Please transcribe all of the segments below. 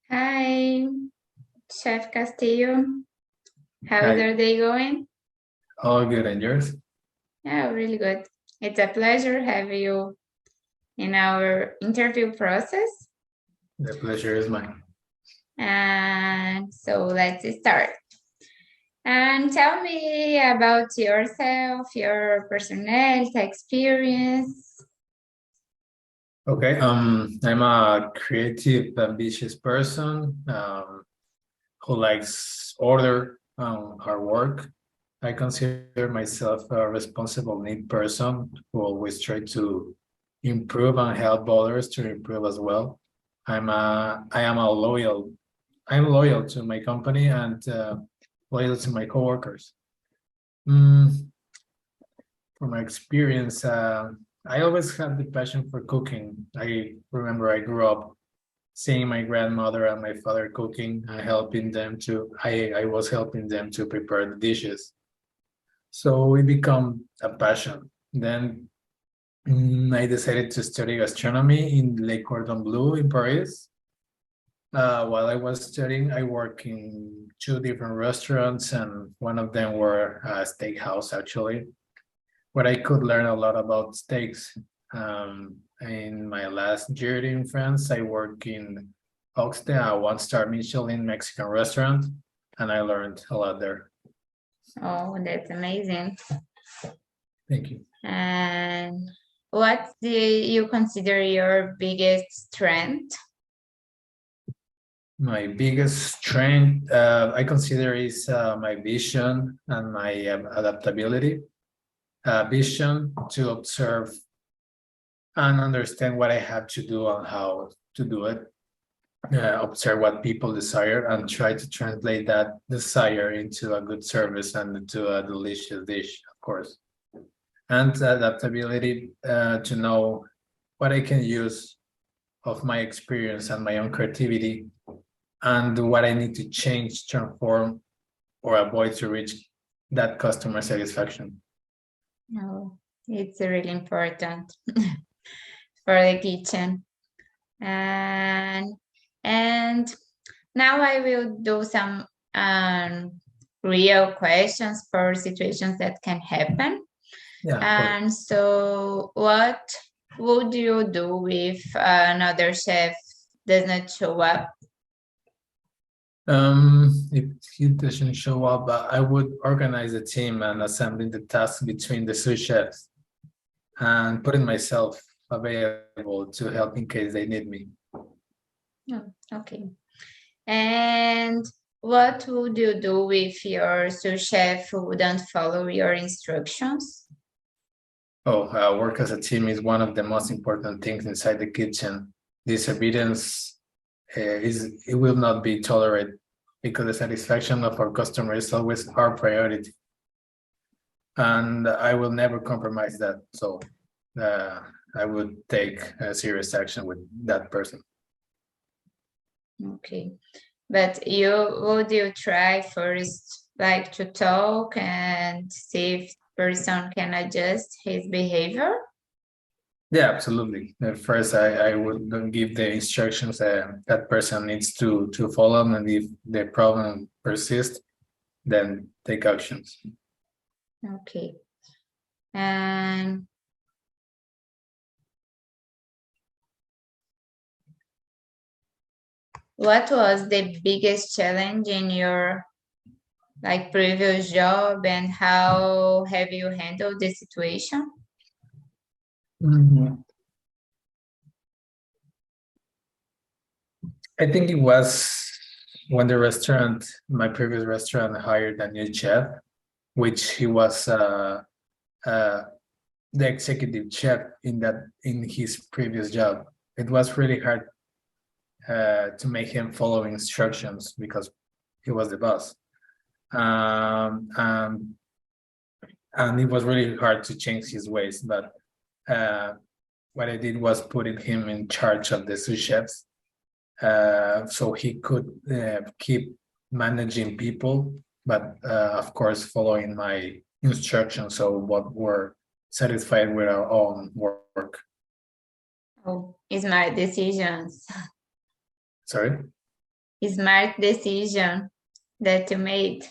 Hi, Chef Castillo. How is Hi, your day going? all good, and yours? Yeah, really good. It's a pleasure having you in our interview process. The pleasure is mine. And so let's start. And tell me about yourself, your personality, experience. Okay, I'm a creative, ambitious person who likes order, hard work. I consider myself a responsible, neat person who always try to improve and help others to improve as well. I'm loyal to my company and loyal to my coworkers. Mm, from my experience, I always had the passion for cooking. I remember I grew up seeing my grandmother and my father cooking and helping them to, I was helping them to prepare the dishes. So it become a passion. Then I decided to study gastronomy in Le Cordon Bleu in Paris. While I was studying, I worked in two different restaurants, and one of them were a steakhouse actually where I could learn a lot about steaks. In my last year in France, I worked in Oxte, a one-star Michelin Mexican restaurant, and I learned a lot there. Oh, that's amazing. Thank you. And what do you consider your biggest strength? My biggest strength, I consider, is my vision and my adaptability. Vision to observe and understand what I have to do and how to do it. Observe what people desire and try to translate that desire into a good service and into a delicious dish, of course. And adaptability to know what I can use of my experience and my own creativity and what I need to change, transform, or avoid to reach that customer satisfaction. No, it's really important for the kitchen. And and now I will do some real questions for situations that can happen. Yeah, of course. And so, what would you do if another chef does not show up? If he doesn't show up, I would organize a team and assembling the tasks between the sous chefs and putting myself available to help in case they need me. Oh, okay. And what would you do if your sous chef wouldn't follow your instructions? Oh, work as a team is one of the most important things inside the kitchen. Disobedience is it will not be tolerated because the satisfaction of our customer is always our priority, and I will never compromise that. So uh, I would take serious action with that person. Okay. But you try first like to talk and see if person can adjust his behavior? Yeah, absolutely. At first, I would give the instructions that person needs to follow, and if the problem persists, then take actions. Okay. And what was the biggest challenge in your like previous job and how have you handled the situation? Mhm. I think it was when the restaurant, my previous restaurant, hired a new chef, which he was uh, the executive chef in his previous job. It was really hard to make him follow instructions because he was the boss. Um, um, and it was really hard to change his ways. But uh, what I did was putting him in charge of the sous chefs, so he could keep managing people, but of course following my instructions. So what were satisfied with our own work. Oh, it's my decisions. Sorry. smart decision that you made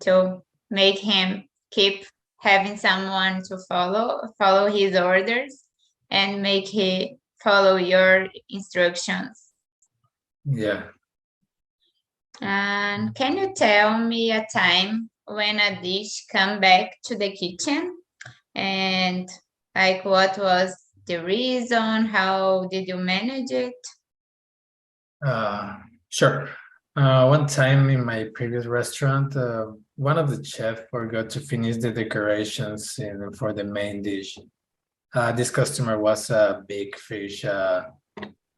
to make him keep having someone to follow his orders and make he follow your instructions? Yeah. And can you tell me a time when a dish come back to the kitchen, and like what was the reason? How did you manage it? Sure. One time in my previous restaurant, one of the chefs forgot to finish the decorations for the main dish. This customer was a big fish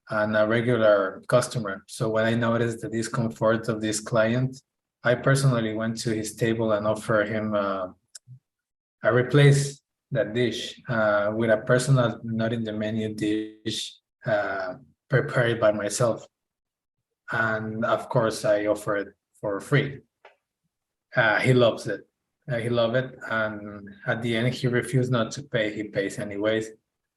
and a regular customer. So when I noticed the discomfort of this client, I personally went to his table and offered him I replace that dish with a personal, not in the menu dish prepared by myself. And of course, I offer it for free. He loves it. He loved it. And at the end, he refused not to pay. He pays anyways.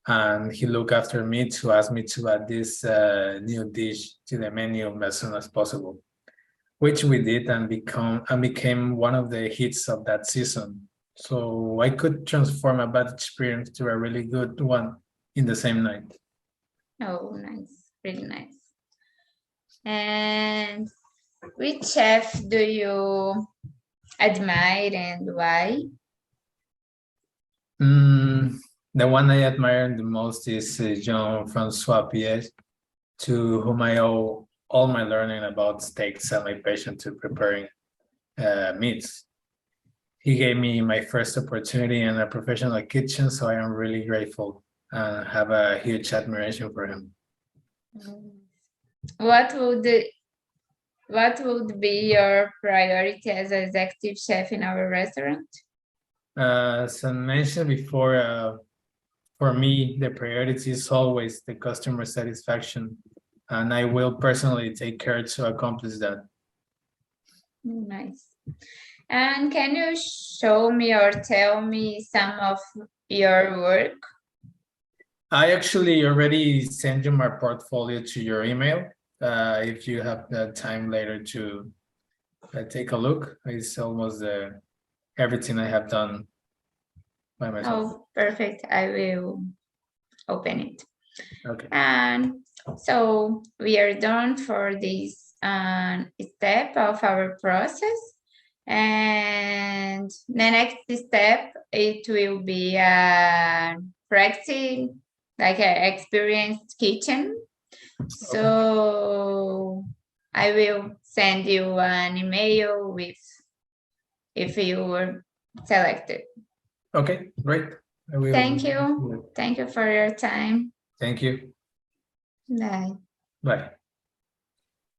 And he looked after me to ask me to add this new dish to the menu as soon as possible, which we did and became one of the hits of that season. So I could transform a bad experience to a really good one in the same night. Oh, nice, really nice. And which chef do you admire and why? The one I admire the most is Jean-Francois Piet, to whom I owe all my learning about steaks and my passion to preparing meats. He gave me my first opportunity in a professional kitchen, so I am really grateful and have a huge admiration for him. What would be your priority as an executive chef in our restaurant? As I mentioned before, for me, the priority is always the customer satisfaction, and I will personally take care to accomplish that. Nice. And can you show me or tell me some of your work? I actually already sent you my portfolio to your email. If you have the time later to take a look, it's almost everything I have done by myself. Oh, perfect. I will open it. Okay. And so we are done for this step of our process. And the next step, it will be a practice, like an experienced kitchen. So I will send you an email with if you were selected. Okay, great. I will. Thank you. Thank you for your time. Thank you. Bye. Bye.